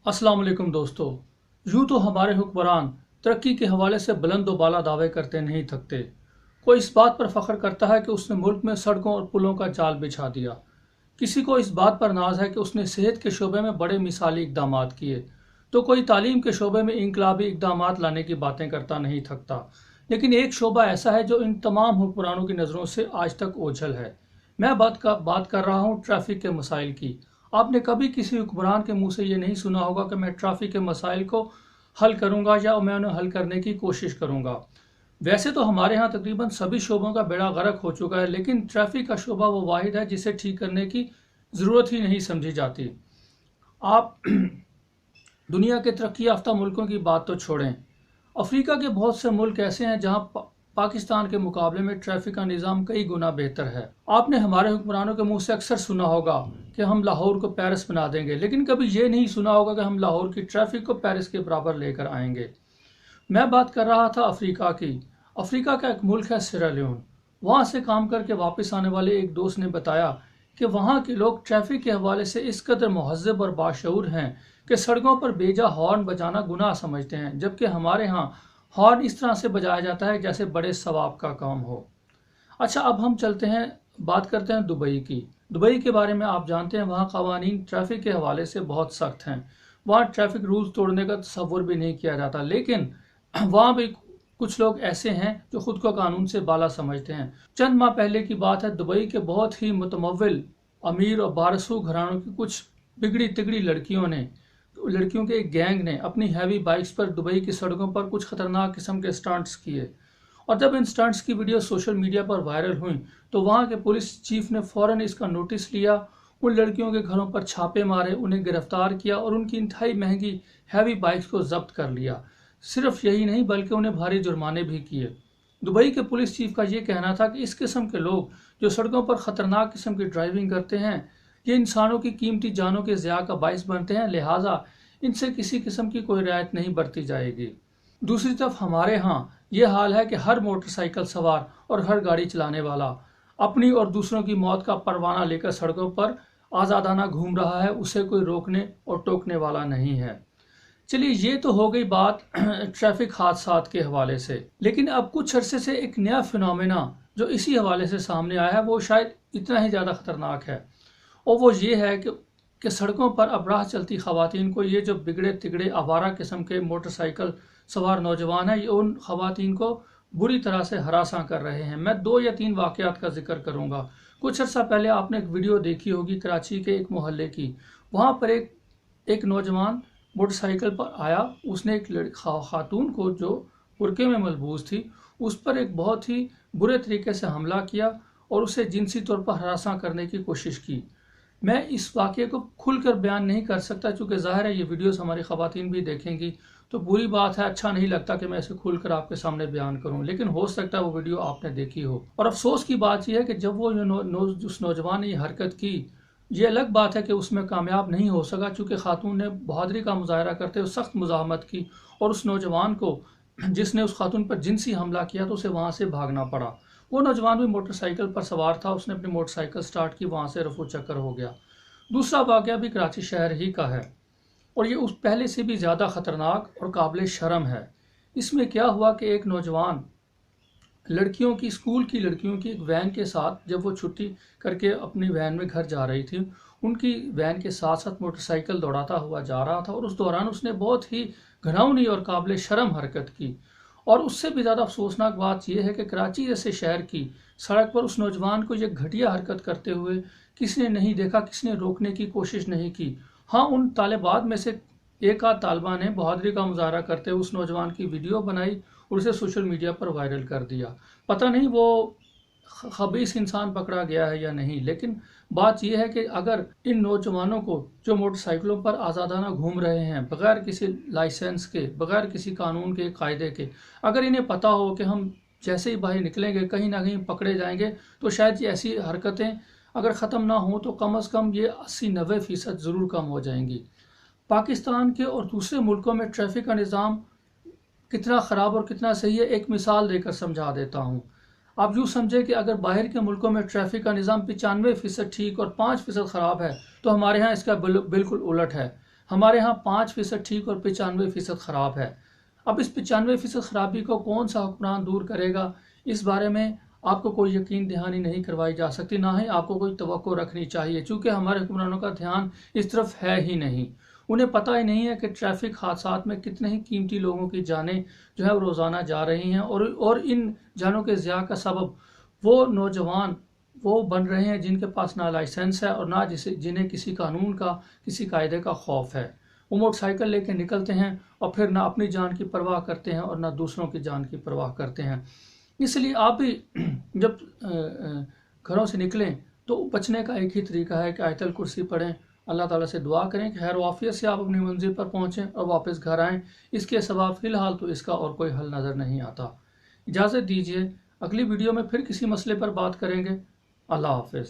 अस्सलाम वालेकुम दोस्तों। यूँ तो हमारे हुक्मरान तरक्की के हवाले से बुलंद व बाला दावे करते नहीं थकते। कोई इस बात पर फख्र करता है कि उसने मुल्क में सड़कों और पुलों का जाल बिछा दिया। किसी को इस बात पर नाज है कि उसने सेहत के शोबे में बड़े मिसाली इकदामात किए, तो कोई तालीम के शोबे में इनकलाबी इकदामात लाने की बातें करता नहीं थकता। लेकिन एक शोबा ऐसा है जो इन तमाम हुक्मरानों की नज़रों से आज तक ओझल है। मैं बात कर रहा हूँ ट्रैफिक के मसाइल की। आपने कभी किसी हुक्मरान के मुंह से ये नहीं सुना होगा कि मैं ट्रैफिक के मसाइल को हल करूंगा या मैं उन्हें हल करने की कोशिश करूंगा। वैसे तो हमारे यहाँ तकरीबन सभी शोबों का बेड़ा गर्क हो चुका है, लेकिन ट्रैफिक का शोबा वो वाहिद है जिसे ठीक करने की ज़रूरत ही नहीं समझी जाती। आप दुनिया के तरक्की याफ्ता मुल्कों की बात तो छोड़ें, अफ्रीका के बहुत से मुल्क ऐसे हैं जहां पाकिस्तान के मुकाबले में ट्रैफिक का निज़ाम कई गुना बेहतर है। आपने हमारे हुक्मरानों के मुंह से अक्सर सुना होगा कि हम लाहौर को पेरिस बना देंगे, लेकिन कभी ये नहीं सुना होगा कि हम लाहौर की ट्रैफिक को पेरिस के बराबर लेकर आएंगे। मैं बात कर रहा था अफ्रीका की। अफ्रीका का एक मुल्क है सिरालियोन। वहाँ से काम करके वापस आने वाले एक दोस्त ने बताया कि वहाँ के लोग ट्रैफिक के हवाले से इस कदर महज़ब और बाशऊर हैं कि सड़कों पर बेजा हॉर्न बजाना गुनाह समझते हैं, जबकि हमारे यहाँ हॉर्न इस तरह से बजाया जाता है जैसे बड़े सवाब का काम हो। अच्छा, अब हम चलते हैं, बात करते हैं दुबई की। दुबई के बारे में आप जानते हैं, वहाँ कवानीन ट्रैफिक के हवाले से बहुत सख्त हैं। वहाँ ट्रैफिक रूल्स तोड़ने का तसव्वुर भी नहीं किया जाता, लेकिन वहाँ भी कुछ लोग ऐसे हैं जो खुद को कानून से बाला समझते हैं। चंद माह पहले की बात है, दुबई के बहुत ही मुतमव्विल अमीर और बारसू घरानों की कुछ बिगड़ी तिगड़ी लड़कियों के एक गैंग ने अपनी हैवी बाइक्स पर दुबई की सड़कों पर कुछ खतरनाक किस्म के स्टंट्स किए। और जब इन स्टंट्स की वीडियो सोशल मीडिया पर वायरल हुई तो वहाँ के पुलिस चीफ ने फौरन इसका नोटिस लिया, उन लड़कियों के घरों पर छापे मारे, उन्हें गिरफ्तार किया और उनकी इंतहाई महंगी हैवी बाइक्स को जब्त कर लिया। सिर्फ यही नहीं बल्कि उन्हें भारी जुर्माने भी किए। दुबई के पुलिस चीफ का ये कहना था कि इस किस्म के लोग जो सड़कों पर खतरनाक किस्म की ड्राइविंग करते हैं, ये इंसानों की कीमती जानों के ज़िया का बाइस बनते हैं, लिहाजा इनसे किसी किस्म की कोई रियायत नहीं बरती जाएगी। दूसरी तरफ हमारे यहाँ ये हाल है कि हर मोटरसाइकिल सवार और हर गाड़ी चलाने वाला अपनी और दूसरों की मौत का परवाना लेकर सड़कों पर आज़ादाना घूम रहा है, उसे कोई रोकने और टोकने वाला नहीं है। चलिए, ये तो हो गई बात ट्रैफिक हादसात के हवाले से, लेकिन अब कुछ अरसे से एक नया फिनोमेना जो इसी हवाले से सामने आया है वो शायद इतना ही ज़्यादा ख़तरनाक है, और वो ये है कि सड़कों पर अब राह चलती ख़वातीन को ये जो बिगड़े तिगड़े आवारा किस्म के मोटरसाइकिल सवार नौजवान हैं, ये उन ख़वातीन को बुरी तरह से हरासा कर रहे हैं। मैं 2 या 3 वाक़यात का जिक्र करूँगा। कुछ अर्सा पहले आपने एक वीडियो देखी होगी कराची के एक मोहल्ले की। वहाँ पर एक नौजवान मोटरसाइकिल पर आया, उसने एक खातून को जो बुरके में मलबूस थी उस पर एक बहुत ही बुरे तरीके से हमला किया और उसे जिनसी तौर पर हरासा करने की कोशिश की। मैं इस वाक़े को खुलकर बयान नहीं कर सकता क्योंकि ज़ाहिर है ये वीडियोस हमारी ख़वातीन भी देखेंगी, तो बुरी बात है, अच्छा नहीं लगता कि मैं इसे खुलकर आपके सामने बयान करूं, लेकिन हो सकता है वो वीडियो आपने देखी हो। और अफसोस की बात यह है कि जब वो उस नौजवान ने ये हरकत की, ये अलग बात है कि उसमें कामयाब नहीं हो सका चूँकि खातून ने बहादुरी का मुजाहरा करते हुए सख्त मुज़ाहमत की और उस नौजवान को जिसने उस खातून पर जिनसी हमला किया तो उसे वहाँ से भागना पड़ा। वो नौजवान भी मोटरसाइकिल पर सवार था, उसने अपनी मोटरसाइकिल स्टार्ट की, वहाँ से रफू चक्कर हो गया। दूसरा वाक़या भी कराची शहर ही का है और ये उस पहले से भी ज़्यादा ख़तरनाक और काबिल शर्म है। इसमें क्या हुआ कि एक नौजवान स्कूल की लड़कियों की एक वैन के साथ जब वो छुट्टी करके अपनी वैन में घर जा रही थी, उनकी वैन के साथ साथ मोटरसाइकिल दौड़ाता हुआ जा रहा था और उस दौरान उसने बहुत ही घिनौनी और काबिल शर्म हरकत की। और उससे भी ज़्यादा अफसोसनाक बात यह है कि कराची जैसे शहर की सड़क पर उस नौजवान को ये घटिया हरकत करते हुए किसी ने नहीं देखा, किसी ने रोकने की कोशिश नहीं की। हाँ, उन तालिबात में से एक आध तालिबा ने बहादुरी का मुजाहरा करते हुए उस नौजवान की वीडियो बनाई और उसे सोशल मीडिया पर वायरल कर दिया। पता नहीं वो खबीस इंसान पकड़ा गया है या नहीं, लेकिन बात यह है कि अगर इन नौजवानों को जो मोटरसाइकिलों पर आज़ादाना घूम रहे हैं बगैर किसी लाइसेंस के, बगैर किसी कानून के कायदे के, अगर इन्हें पता हो कि हम जैसे ही बाहर निकलेंगे कहीं ना कहीं पकड़े जाएंगे, तो शायद ये ऐसी हरकतें अगर ख़त्म ना हो तो कम अज़ कम ये 80-90% ज़रूर कम हो जाएंगी। पाकिस्तान के और दूसरे मुल्कों में ट्रैफिक का निज़ाम कितना ख़राब और कितना सही है, एक मिसाल देकर समझा देता हूँ। आप यूँ समझे कि अगर बाहर के मुल्कों में ट्रैफिक का निज़ाम 95% ठीक और 5% ख़राब है, तो हमारे यहाँ इसका बिल्कुल उलट है। हमारे यहाँ 5% ठीक और 95% ख़राब है। अब इस 95% ख़राबी को कौन सा हुक्मरान दूर करेगा, इस बारे में आपको कोई यकीन दहानी नहीं करवाई जा सकती, ना ही आपको कोई तवक्को रखनी चाहिए, क्योंकि हमारे हुक्मरानों का ध्यान इस तरफ है ही नहीं। उन्हें पता ही नहीं है कि ट्रैफिक हादसात में कितने ही कीमती लोगों की जानें जो है वो रोज़ाना जा रही हैं, और इन जानों के ज़िया का सबब वो नौजवान वो बन रहे हैं जिनके पास ना लाइसेंस है और ना जिन्हें किसी कानून का, किसी कायदे का खौफ है। वो मोटरसाइकिल लेके निकलते हैं और फिर ना अपनी जान की परवाह करते हैं और ना दूसरों की जान की परवाह करते हैं। इसलिए आप भी जब घरों से निकलें तो बचने का एक ही तरीका है कि आयतल कुर्सी पढ़ें, अल्लाह ताला से दुआ करें कि खैर वाफियत से आप अपनी मंजिल पर पहुँचें और वापस घर आएँ। इसके सिवा फ़िलहाल तो इसका और कोई हल नज़र नहीं आता। इजाज़त दीजिए, अगली वीडियो में फिर किसी मसले पर बात करेंगे। अल्लाह हाफ़िज़।